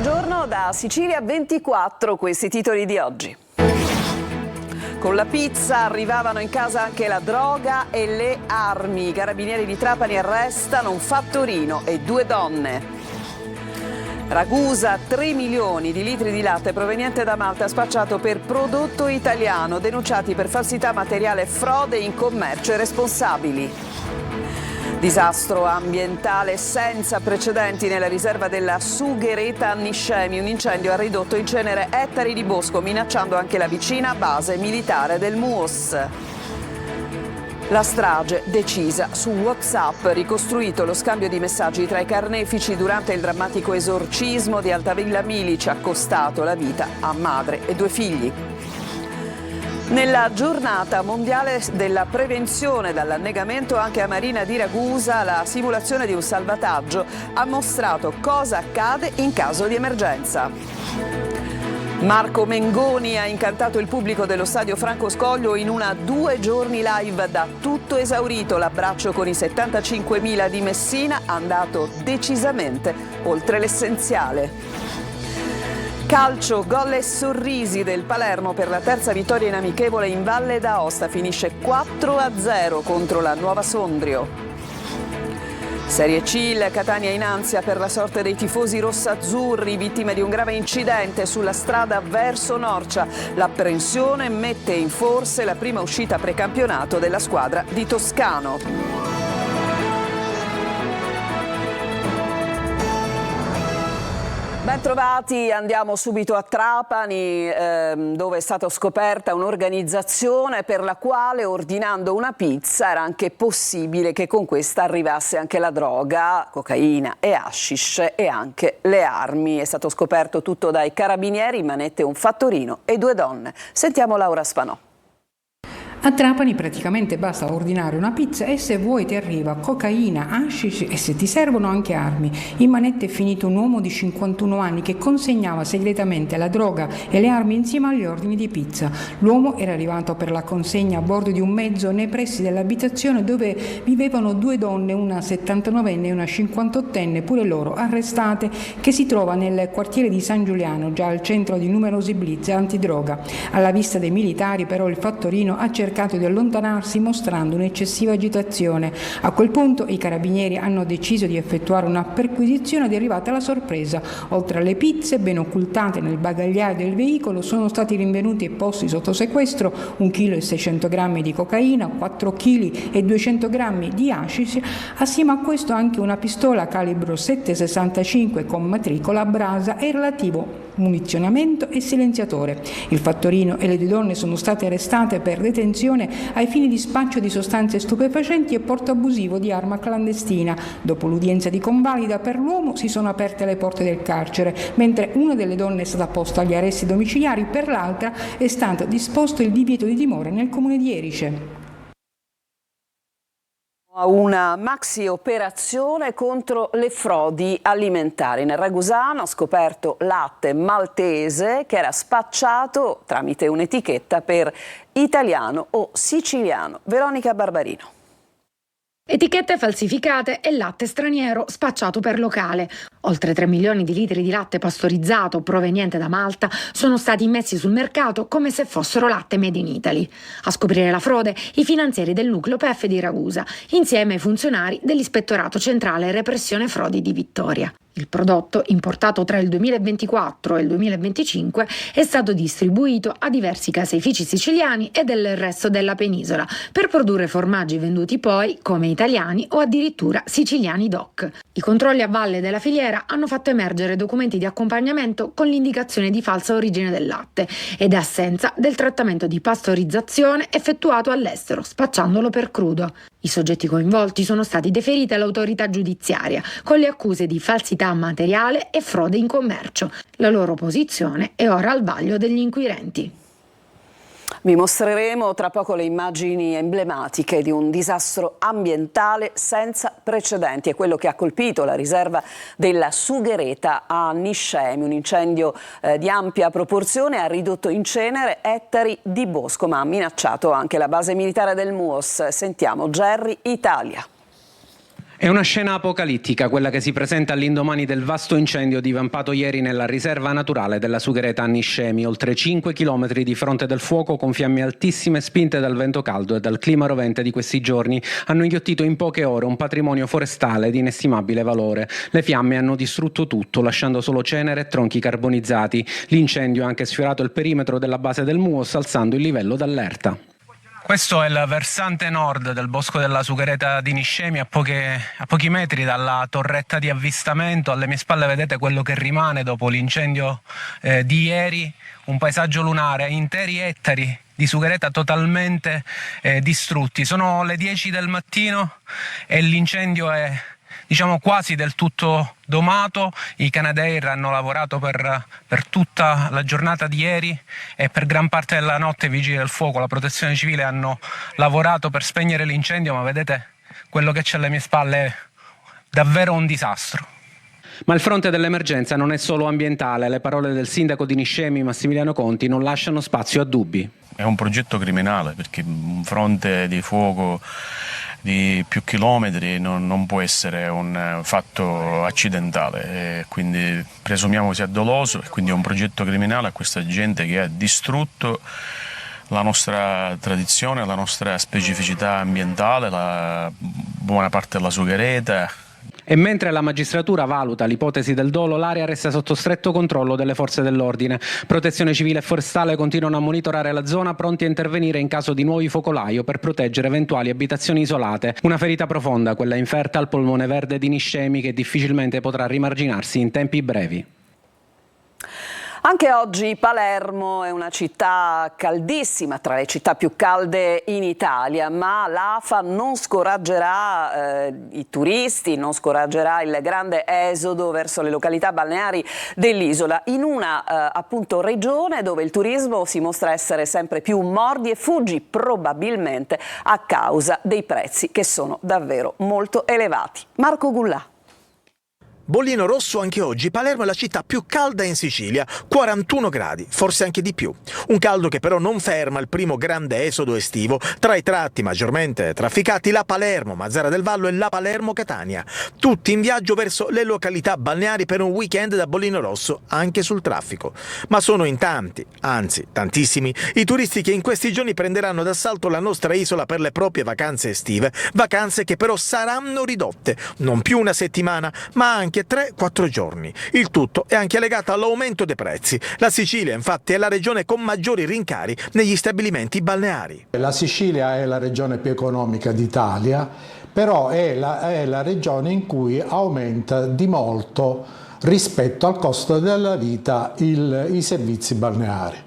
Buongiorno da Sicilia 24, questi titoli di oggi. Con la pizza arrivavano in casa anche la droga e le armi. I carabinieri di Trapani arrestano un fattorino e 2 donne. Ragusa, 3 milioni di litri di latte proveniente da Malta spacciato per prodotto italiano, denunciati per falsità materiale, frode in commercio e responsabili. Disastro ambientale senza precedenti nella riserva della Sughereta a Niscemi. Un incendio ha ridotto in cenere ettari di bosco, minacciando anche la vicina base militare del MUOS. La strage decisa su WhatsApp, ricostruito lo scambio di messaggi tra i carnefici durante il drammatico esorcismo di Altavilla Milici, ha costato la vita a madre e 2 figli. Nella giornata mondiale della prevenzione dall'annegamento anche a Marina di Ragusa, la simulazione di un salvataggio ha mostrato cosa accade in caso di emergenza. Marco Mengoni ha incantato il pubblico dello stadio Franco Scoglio in una 2 giorni live da tutto esaurito. L'abbraccio con i 75.000 di Messina è andato decisamente oltre l'essenziale. Calcio, gol e sorrisi del Palermo per la terza vittoria in amichevole in Valle d'Aosta. Finisce 4-0 contro la Nuova Sondrio. Serie C, il Catania in ansia per la sorte dei tifosi rossazzurri, vittime di un grave incidente sulla strada verso Norcia. L'apprensione mette in forse la prima uscita precampionato della squadra di Toscano. Ben trovati, andiamo subito a Trapani, dove è stata scoperta un'organizzazione per la quale, ordinando una pizza, era anche possibile che con questa arrivasse anche la droga, cocaina e hashish e anche le armi. È stato scoperto tutto dai carabinieri, in manette un fattorino e 2 donne. Sentiamo Laura Spanò. A Trapani praticamente basta ordinare una pizza e se vuoi ti arriva cocaina, hashish e se ti servono anche armi. In manette è finito un uomo di 51 anni che consegnava segretamente la droga e le armi insieme agli ordini di pizza. L'uomo era arrivato per la consegna a bordo di un mezzo nei pressi dell'abitazione dove vivevano 2 donne, una 79enne e una 58enne, pure loro arrestate, che si trova nel quartiere di San Giuliano, già al centro di numerosi blitz antidroga. Alla vista dei militari però il fattorino ha cercato di allontanarsi mostrando un'eccessiva agitazione. A quel punto i carabinieri hanno deciso di effettuare una perquisizione ed è arrivata la sorpresa. Oltre alle pizze ben occultate nel bagagliaio del veicolo sono stati rinvenuti e posti sotto sequestro 1,6 kg di cocaina, 4 kg e 200 grammi di hashish, assieme a questo anche una pistola calibro 7,65 con matricola a brasa e relativo munizionamento e silenziatore. Il fattorino e le 2 donne sono state arrestate per detenzione ai fini di spaccio di sostanze stupefacenti e porto abusivo di arma clandestina. Dopo l'udienza di convalida per l'uomo si sono aperte le porte del carcere, mentre una delle donne è stata posta agli arresti domiciliari, per l'altra è stato disposto il divieto di dimora nel comune di Erice. Una maxi operazione contro le frodi alimentari. Nel Ragusano ha scoperto latte maltese che era spacciato tramite un'etichetta per italiano o siciliano. Veronica Barbarino. Etichette falsificate e latte straniero spacciato per locale. Oltre 3 milioni di litri di latte pastorizzato proveniente da Malta sono stati immessi sul mercato come se fossero latte made in Italy. A scoprire la frode i finanzieri del nucleo PEF di Ragusa, insieme ai funzionari dell'Ispettorato Centrale Repressione Frodi di Vittoria. Il prodotto, importato tra il 2024 e il 2025, è stato distribuito a diversi caseifici siciliani e del resto della penisola per produrre formaggi venduti poi come italiani o addirittura siciliani DOC. I controlli a valle della filiera hanno fatto emergere documenti di accompagnamento con l'indicazione di falsa origine del latte ed assenza del trattamento di pastorizzazione effettuato all'estero, spacciandolo per crudo. I soggetti coinvolti sono stati deferiti all'autorità giudiziaria con le accuse di falsità materiale e frode in commercio. La loro posizione è ora al vaglio degli inquirenti. Vi mostreremo tra poco le immagini emblematiche di un disastro ambientale senza precedenti. È quello che ha colpito la riserva della Sughereta a Niscemi. Un incendio di ampia proporzione ha ridotto in cenere ettari di bosco, ma ha minacciato anche la base militare del MUOS. Sentiamo Gerry Italia. È una scena apocalittica quella che si presenta all'indomani del vasto incendio divampato ieri nella riserva naturale della Sughereta a Niscemi, oltre 5 chilometri di fronte del fuoco, con fiamme altissime spinte dal vento caldo e dal clima rovente di questi giorni hanno inghiottito in poche ore un patrimonio forestale di inestimabile valore. Le fiamme hanno distrutto tutto, lasciando solo cenere e tronchi carbonizzati. L'incendio ha anche sfiorato il perimetro della base del MUOS, alzando il livello d'allerta. Questo è il versante nord del bosco della Sughereta di Niscemi, a pochi metri dalla torretta di avvistamento. Alle mie spalle vedete quello che rimane dopo l'incendio di ieri, un paesaggio lunare, interi ettari di Sughereta totalmente distrutti. Sono le 10 del mattino e l'incendio è quasi del tutto domato. I Canadair hanno lavorato per tutta la giornata di ieri e per gran parte della notte i vigili del fuoco, la protezione civile hanno lavorato per spegnere l'incendio, ma vedete quello che c'è alle mie spalle è davvero un disastro. Ma il fronte dell'emergenza non è solo ambientale. Le parole del sindaco di Niscemi, Massimiliano Conti, non lasciano spazio a dubbi. È un progetto criminale, perché un fronte di fuoco di più chilometri non può essere un fatto accidentale, e quindi presumiamo sia doloso, e quindi è un progetto criminale a questa gente che ha distrutto la nostra tradizione, la nostra specificità ambientale, la buona parte della Sughereta. E mentre la magistratura valuta l'ipotesi del dolo, l'area resta sotto stretto controllo delle forze dell'ordine. Protezione civile e forestale continuano a monitorare la zona, pronti a intervenire in caso di nuovi focolai o per proteggere eventuali abitazioni isolate. Una ferita profonda, quella inferta al polmone verde di Niscemi, che difficilmente potrà rimarginarsi in tempi brevi. Anche oggi Palermo è una città caldissima, tra le città più calde in Italia, ma l'AFA non scoraggerà i turisti, non scoraggerà il grande esodo verso le località balneari dell'isola, in una appunto regione dove il turismo si mostra essere sempre più mordi e fuggi, probabilmente a causa dei prezzi che sono davvero molto elevati. Marco Gullà. Bollino rosso anche oggi, Palermo è la città più calda in Sicilia, 41 gradi, forse anche di più. Un caldo che però non ferma il primo grande esodo estivo, tra i tratti maggiormente trafficati la Palermo, Mazara del Vallo e la Palermo Catania. Tutti in viaggio verso le località balneari per un weekend da Bollino rosso anche sul traffico. Ma sono in tanti, anzi tantissimi, i turisti che in questi giorni prenderanno d'assalto la nostra isola per le proprie vacanze estive, vacanze che però saranno ridotte, non più una settimana, ma anche 3-4 giorni. Il tutto è anche legato all'aumento dei prezzi. La Sicilia, infatti, è la regione con maggiori rincari negli stabilimenti balneari. La Sicilia è la regione più economica d'Italia, però è la regione in cui aumenta di molto rispetto al costo della vita i servizi balneari.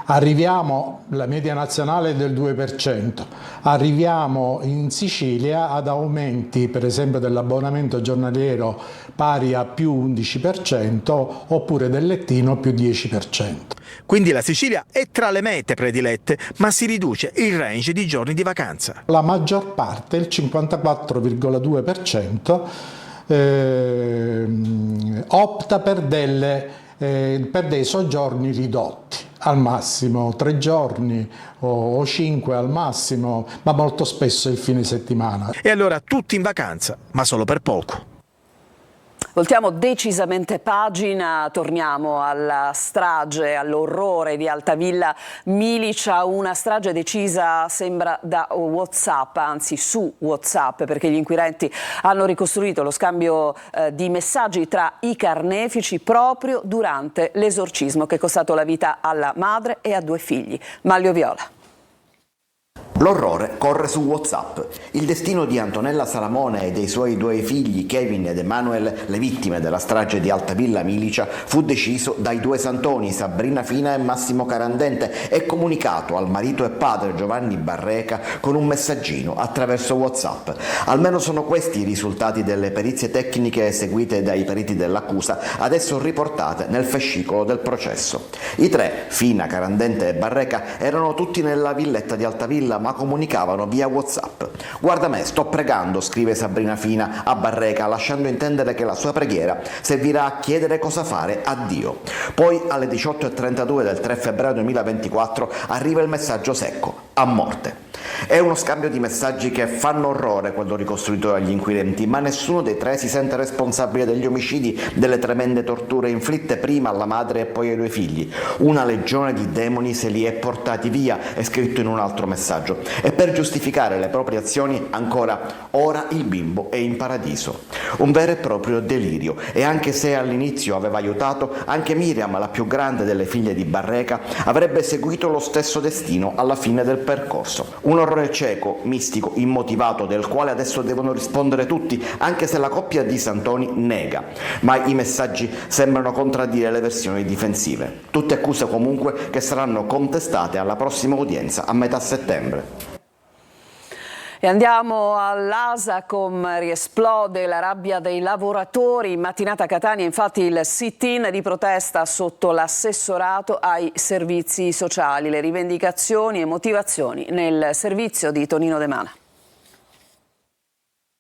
Arriviamo, la media nazionale è del 2%, arriviamo in Sicilia ad aumenti per esempio dell'abbonamento giornaliero pari a più 11% oppure del lettino più 10%. Quindi la Sicilia è tra le mete predilette, ma si riduce il range di giorni di vacanza. La maggior parte, il 54,2%, opta per dei soggiorni ridotti. Al massimo 3 giorni o 5 al massimo, ma molto spesso il fine settimana. E allora tutti in vacanza, ma solo per poco. Voltiamo decisamente pagina, torniamo alla strage, all'orrore di Altavilla Milicia, una strage decisa sembra da WhatsApp, anzi su WhatsApp, perché gli inquirenti hanno ricostruito lo scambio di messaggi tra i carnefici proprio durante l'esorcismo che è costato la vita alla madre e a 2 figli. Maglio Viola. L'orrore corre su WhatsApp. Il destino di Antonella Salamone e dei suoi 2 figli Kevin ed Emanuel, le vittime della strage di Altavilla Milicia, fu deciso dai 2 santoni Sabrina Fina e Massimo Carandente e comunicato al marito e padre Giovanni Barreca con un messaggino attraverso WhatsApp. Almeno sono questi i risultati delle perizie tecniche eseguite dai periti dell'accusa, adesso riportate nel fascicolo del processo. I 3, Fina, Carandente e Barreca, erano tutti nella villetta di Altavilla, ma comunicavano via WhatsApp. Guarda me, sto pregando, scrive Sabrina Fina a Barreca, lasciando intendere che la sua preghiera servirà a chiedere cosa fare a Dio. Poi alle 18:32 del 3 febbraio 2024 arriva il messaggio secco: a morte. È uno scambio di messaggi che fanno orrore, quello ricostruito dagli inquirenti, ma nessuno dei tre si sente responsabile degli omicidi, delle tremende torture inflitte prima alla madre e poi ai due figli. Una legione di demoni se li è portati via, è scritto in un altro messaggio. E per giustificare le proprie azioni, ancora, ora il bimbo è in paradiso. Un vero e proprio delirio. E anche se all'inizio aveva aiutato, anche Miriam, la più grande delle figlie di Barreca, avrebbe seguito lo stesso destino alla fine del percorso. Un orrore cieco, mistico, immotivato, del quale adesso devono rispondere tutti, anche se la coppia di Santoni nega. Ma i messaggi sembrano contraddire le versioni difensive. Tutte accuse comunque che saranno contestate alla prossima udienza a metà settembre. E andiamo all'Asacom, riesplode la rabbia dei lavoratori. In mattinata a Catania infatti il sit-in di protesta sotto l'assessorato ai servizi sociali. Le rivendicazioni e motivazioni nel servizio di Tonino De Mana.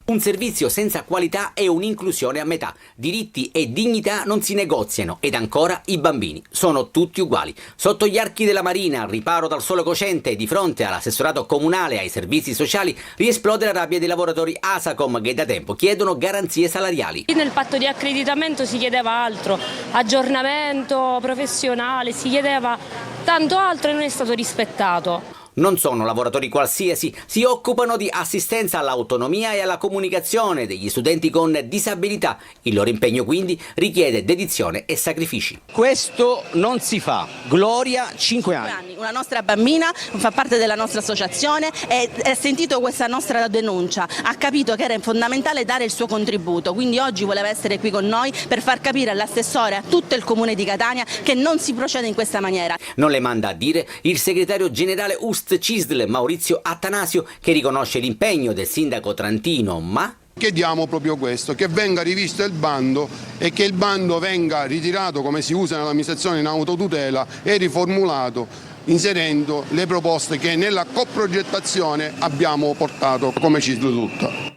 Un servizio senza qualità è un'inclusione a metà. Diritti e dignità non si negoziano ed ancora i bambini sono tutti uguali. Sotto gli archi della Marina, al riparo dal sole cocente, di fronte all'assessorato comunale ai servizi sociali, riesplode la rabbia dei lavoratori Asacom che da tempo chiedono garanzie salariali. Nel patto di accreditamento si chiedeva altro, aggiornamento professionale, si chiedeva tanto altro e non è stato rispettato. Non sono lavoratori qualsiasi, si occupano di assistenza all'autonomia e alla comunicazione degli studenti con disabilità. Il loro impegno quindi richiede dedizione e sacrifici. Questo non si fa. Gloria, 5 anni. Una nostra bambina fa parte della nostra associazione e ha sentito questa nostra denuncia, ha capito che era fondamentale dare il suo contributo, quindi oggi voleva essere qui con noi per far capire all'assessore, a tutto il comune di Catania, che non si procede in questa maniera. Non le manda a dire il segretario generale CISL Maurizio Attanasio, che riconosce l'impegno del sindaco trentino, ma chiediamo proprio questo, che venga rivisto il bando e che il bando venga ritirato, come si usa nell'amministrazione in autotutela, e riformulato inserendo le proposte che nella coprogettazione abbiamo portato come CISL tutta.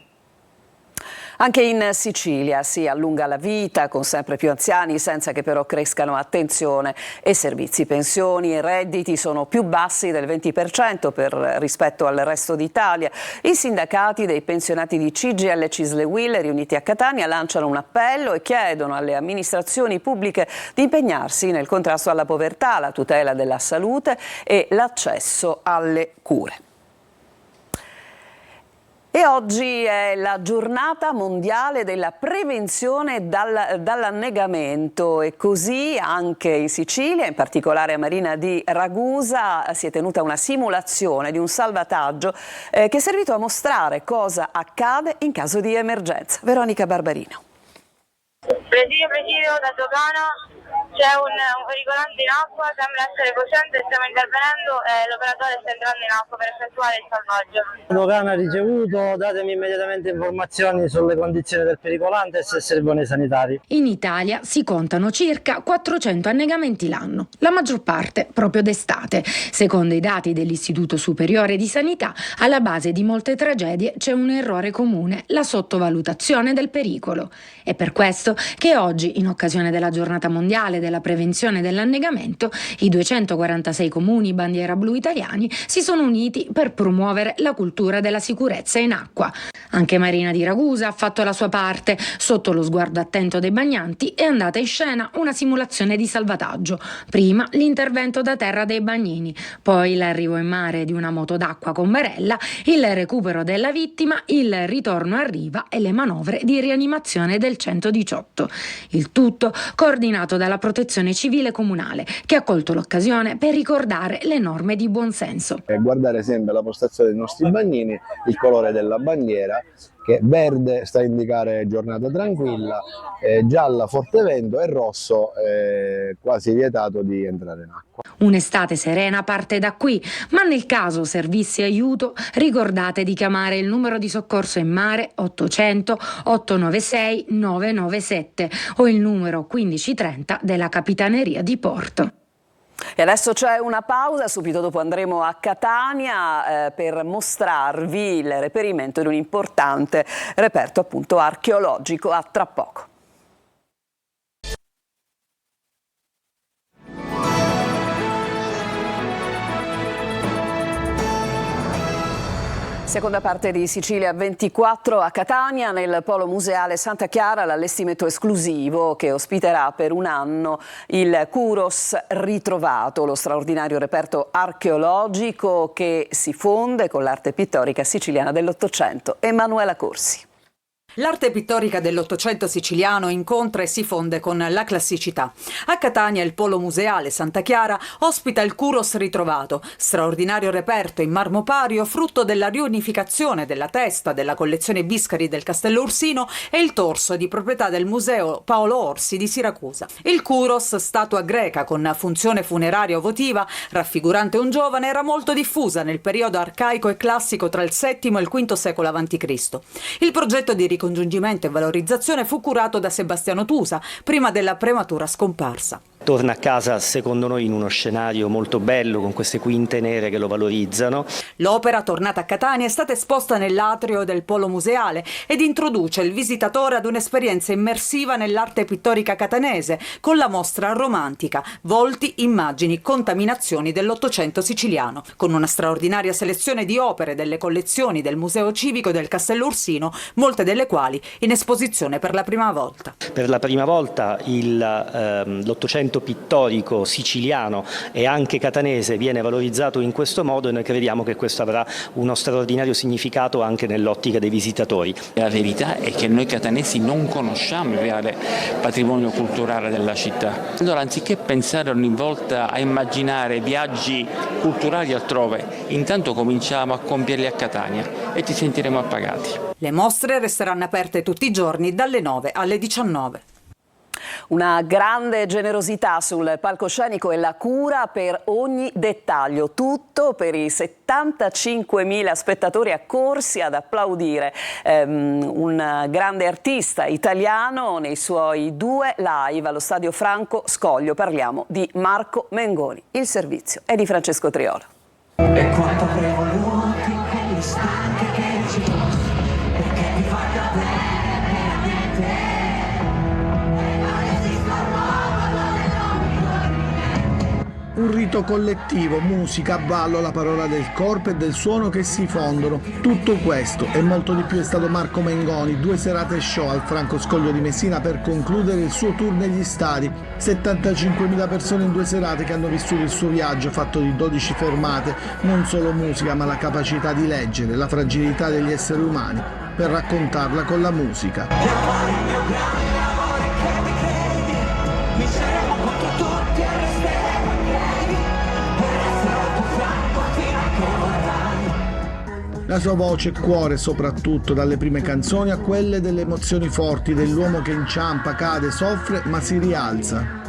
Anche in Sicilia si allunga la vita con sempre più anziani senza che però crescano attenzione e servizi. Pensioni e redditi sono più bassi del 20% rispetto al resto d'Italia. I sindacati dei pensionati di CGIL, CISL e UIL riuniti a Catania lanciano un appello e chiedono alle amministrazioni pubbliche di impegnarsi nel contrasto alla povertà, la tutela della salute e l'accesso alle cure. E oggi è la giornata mondiale della prevenzione dall'annegamento e così anche in Sicilia, in particolare a Marina di Ragusa, si è tenuta una simulazione di un salvataggio che è servito a mostrare cosa accade in caso di emergenza. Veronica Barbarino. Presidio da Tocano. C'è un pericolante in acqua, sembra essere cosciente, stiamo intervenendo e l'operatore sta entrando in acqua per effettuare il salvaggio. Tocano ha ricevuto, datemi immediatamente informazioni sulle condizioni del pericolante e se servono i sanitari. In Italia si contano circa 400 annegamenti l'anno, la maggior parte proprio d'estate. Secondo i dati dell'Istituto Superiore di Sanità, alla base di molte tragedie c'è un errore comune, la sottovalutazione del pericolo. È per questo che oggi, in occasione della giornata mondiale della prevenzione dell'annegamento, i 246 comuni bandiera blu italiani si sono uniti per promuovere la cultura della sicurezza in acqua. Anche Marina di Ragusa ha fatto la sua parte. Sotto lo sguardo attento dei bagnanti è andata in scena una simulazione di salvataggio. Prima l'intervento da terra dei bagnini, poi l'arrivo in mare di una moto d'acqua con barella, il recupero della vittima, il ritorno a riva e le manovre di rianimazione del 118. Il tutto coordinato dalla Protezione Civile Comunale, che ha colto l'occasione per ricordare le norme di buonsenso. Guardare sempre la postazione dei nostri bagnini, il colore della bandiera, che verde sta a indicare giornata tranquilla, gialla forte vento e rosso quasi vietato di entrare in acqua. Un'estate serena parte da qui, ma nel caso servisse aiuto ricordate di chiamare il numero di soccorso in mare 800 896 997 o il numero 1530 della Capitaneria di Porto. E adesso c'è una pausa, subito dopo andremo a Catania per mostrarvi il reperimento di un importante reperto appunto archeologico. A tra poco. Seconda parte di Sicilia 24 a Catania, nel Polo Museale Santa Chiara, l'allestimento esclusivo che ospiterà per un anno il Kouros ritrovato, lo straordinario reperto archeologico che si fonde con l'arte pittorica siciliana dell'Ottocento. Emanuela Corsi. L'arte pittorica dell'Ottocento siciliano incontra e si fonde con la classicità. A Catania il Polo Museale Santa Chiara ospita il Kouros ritrovato, straordinario reperto in marmo pario, frutto della riunificazione della testa della collezione Biscari del Castello Ursino e il torso di proprietà del Museo Paolo Orsi di Siracusa. Il Kouros, statua greca con funzione funeraria o votiva, raffigurante un giovane, era molto diffusa nel periodo arcaico e classico tra il VII e il V secolo a.C. Il progetto di ricongiungimento e valorizzazione fu curato da Sebastiano Tusa, prima della prematura scomparsa. Torna a casa, secondo noi, in uno scenario molto bello, con queste quinte nere che lo valorizzano. L'opera, tornata a Catania, è stata esposta nell'atrio del Polo Museale ed introduce il visitatore ad un'esperienza immersiva nell'arte pittorica catanese, con la mostra romantica, volti, immagini, contaminazioni dell'Ottocento siciliano, con una straordinaria selezione di opere delle collezioni del Museo Civico del Castello Ursino, molte delle quali in esposizione per la prima volta. Per la prima volta l'Ottocento pittorico siciliano e anche catanese viene valorizzato in questo modo e noi crediamo che questo avrà uno straordinario significato anche nell'ottica dei visitatori. La verità è che noi catanesi non conosciamo il reale patrimonio culturale della città. Allora, anziché pensare ogni volta a immaginare viaggi culturali altrove, intanto cominciamo a compierli a Catania e ci sentiremo appagati. Le mostre resteranno aperte tutti i giorni dalle 9 alle 19. Una grande generosità sul palcoscenico e la cura per ogni dettaglio, tutto per i 75.000 spettatori accorsi ad applaudire un grande artista italiano nei suoi 2 live allo Stadio Franco Scoglio. Parliamo di Marco Mengoni. Il servizio è di Francesco Triolo. E quanto avrei voluto quell'istante che ci perché mi fa bene. Un rito collettivo, musica, ballo, la parola del corpo e del suono che si fondono. Tutto questo e molto di più è stato Marco Mengoni, 2 serate show al Franco Scoglio di Messina per concludere il suo tour negli stadi. 75.000 persone in 2 serate che hanno vissuto il suo viaggio fatto di 12 fermate, non solo musica ma la capacità di leggere la fragilità degli esseri umani per raccontarla con la musica. La sua voce e cuore, soprattutto dalle prime canzoni a quelle delle emozioni forti dell'uomo che inciampa, cade, soffre ma si rialza.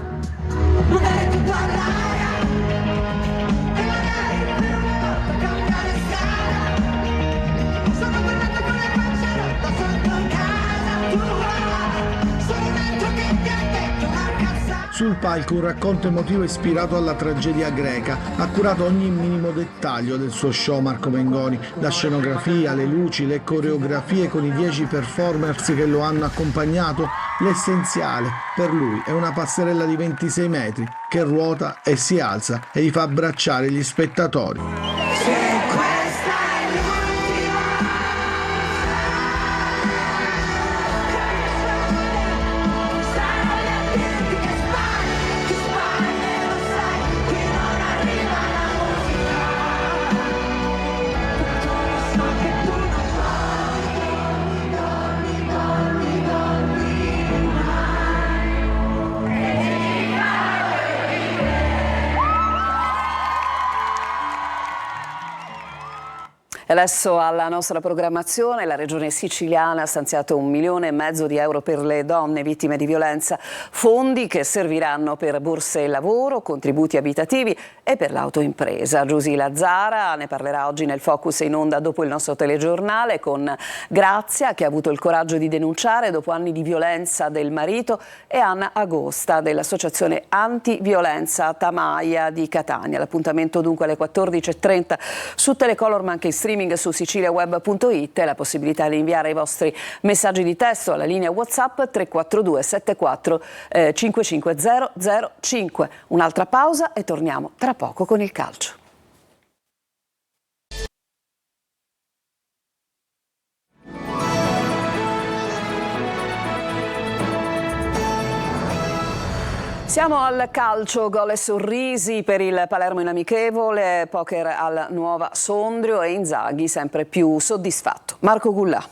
Sul palco un racconto emotivo ispirato alla tragedia greca. Ha curato ogni minimo dettaglio del suo show Marco Mengoni, la scenografia, le luci, le coreografie con i 10 performers che lo hanno accompagnato. L'essenziale per lui è una passerella di 26 metri che ruota e si alza e gli fa abbracciare gli spettatori. Adesso alla nostra programmazione, la Regione siciliana ha stanziato 1,5 milioni di euro per le donne vittime di violenza, fondi che serviranno per borse lavoro, contributi abitativi e per l'autoimpresa. Giusila Zara ne parlerà oggi nel Focus in onda dopo il nostro telegiornale con Grazia, che ha avuto il coraggio di denunciare dopo anni di violenza del marito, e Anna Agosta dell'associazione Antiviolenza Tamaia di Catania. L'appuntamento dunque alle 14:30 su Telecolor, ma anche in streaming su siciliaweb.it e la possibilità di inviare i vostri messaggi di testo alla linea WhatsApp 342 74 55005. Un'altra pausa e torniamo tra poco con il calcio. Siamo al calcio, gol e sorrisi per il Palermo in amichevole, poker al Nuova Sondrio e Inzaghi sempre più soddisfatto. Marco Gullà.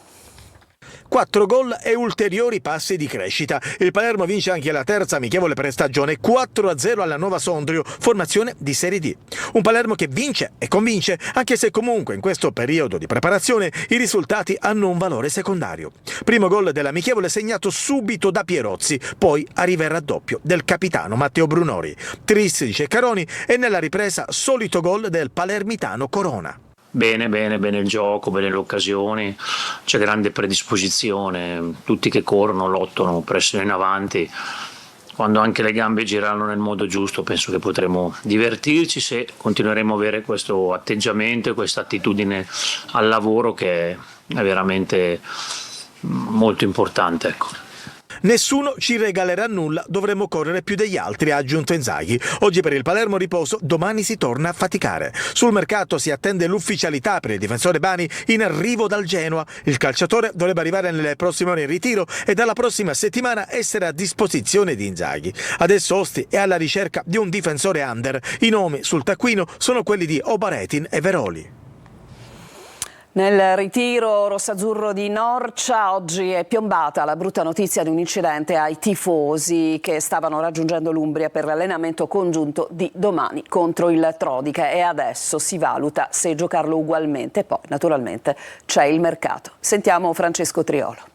4 gol e ulteriori passi di crescita. Il Palermo vince anche la terza amichevole prestagione 4-0 alla Nuova Sondrio, formazione di Serie D. Un Palermo che vince e convince, anche se comunque in questo periodo di preparazione i risultati hanno un valore secondario. Primo gol dell'amichevole segnato subito da Pierozzi, poi arriva il raddoppio del capitano Matteo Brunori. Triste di Ceccaroni e nella ripresa solito gol del palermitano Corona. Bene il gioco, bene le occasioni, c'è grande predisposizione, tutti che corrono, lottano, pressano in avanti. Quando anche le gambe girano nel modo giusto penso che potremo divertirci se continueremo a avere questo atteggiamento e questa attitudine al lavoro che è veramente molto importante, ecco. Nessuno ci regalerà nulla, dovremo correre più degli altri, ha aggiunto Inzaghi. Oggi per il Palermo riposo, domani si torna a faticare. Sul mercato si attende l'ufficialità per il difensore Bani in arrivo dal Genoa. Il calciatore dovrebbe arrivare nelle prossime ore in ritiro e dalla prossima settimana essere a disposizione di Inzaghi. Adesso Osti è alla ricerca di un difensore under. I nomi sul taccuino sono quelli di Obaretin e Veroli. Nel ritiro rossazzurro di Norcia oggi è piombata la brutta notizia di un incidente ai tifosi che stavano raggiungendo l'Umbria per l'allenamento congiunto di domani contro il Trodica e adesso si valuta se giocarlo ugualmente. Poi naturalmente c'è il mercato. Sentiamo Francesco Triolo.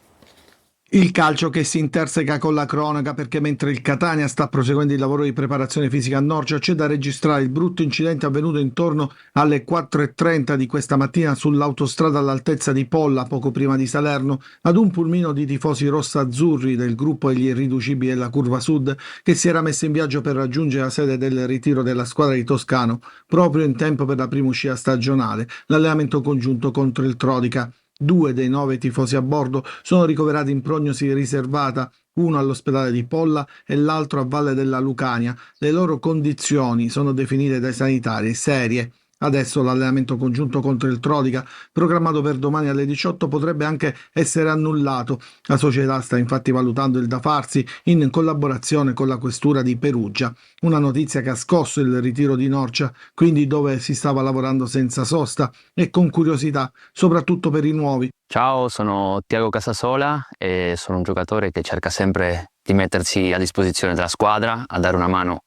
Il calcio che si interseca con la cronaca perché mentre il Catania sta proseguendo il lavoro di preparazione fisica a Norcia c'è da registrare il brutto incidente avvenuto intorno alle 4:30 di questa mattina sull'autostrada all'altezza di Polla poco prima di Salerno ad un pulmino di tifosi rossazzurri del gruppo degli irriducibili della Curva Sud che si era messo in viaggio per raggiungere la sede del ritiro della squadra di Toscano proprio in tempo per la prima uscita stagionale, l'allenamento congiunto contro il Trodica. 2 dei 9 tifosi a bordo sono ricoverati in prognosi riservata, uno all'ospedale di Polla e l'altro a Valle della Lucania. Le loro condizioni sono definite dai sanitari serie. Adesso l'allenamento congiunto contro il Trodica, programmato per domani alle 18, potrebbe anche essere annullato. La società sta infatti valutando il da farsi in collaborazione con la questura di Perugia. Una notizia che ha scosso il ritiro di Norcia, quindi dove si stava lavorando senza sosta e con curiosità, soprattutto per i nuovi. Ciao, sono Tiago Casasola e sono un giocatore che cerca sempre di mettersi a disposizione della squadra, a dare una mano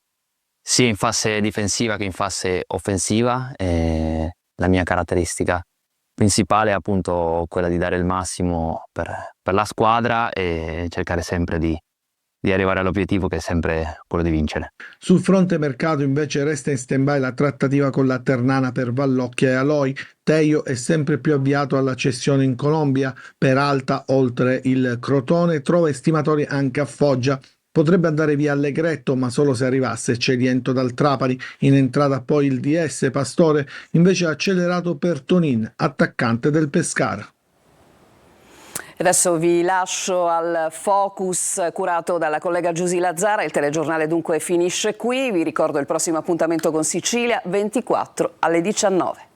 sia in fase difensiva che in fase offensiva. La mia caratteristica principale è appunto quella di dare il massimo per la squadra e cercare sempre di arrivare all'obiettivo che è sempre quello di vincere. Sul fronte mercato invece resta in stand-by la trattativa con la Ternana per Vallocchia e Aloi. Teio è sempre più avviato alla cessione in Colombia. Peralta, oltre il Crotone, trova estimatori anche a Foggia. Potrebbe andare via Allegretto, ma solo se arrivasse Celiento dal Trapani. In entrata poi il DS Pastore, invece ha accelerato per Tonin, attaccante del Pescara. Adesso vi lascio al Focus curato dalla collega Giusy Lazzara. Il telegiornale dunque finisce qui. Vi ricordo il prossimo appuntamento con Sicilia, 24 alle 19.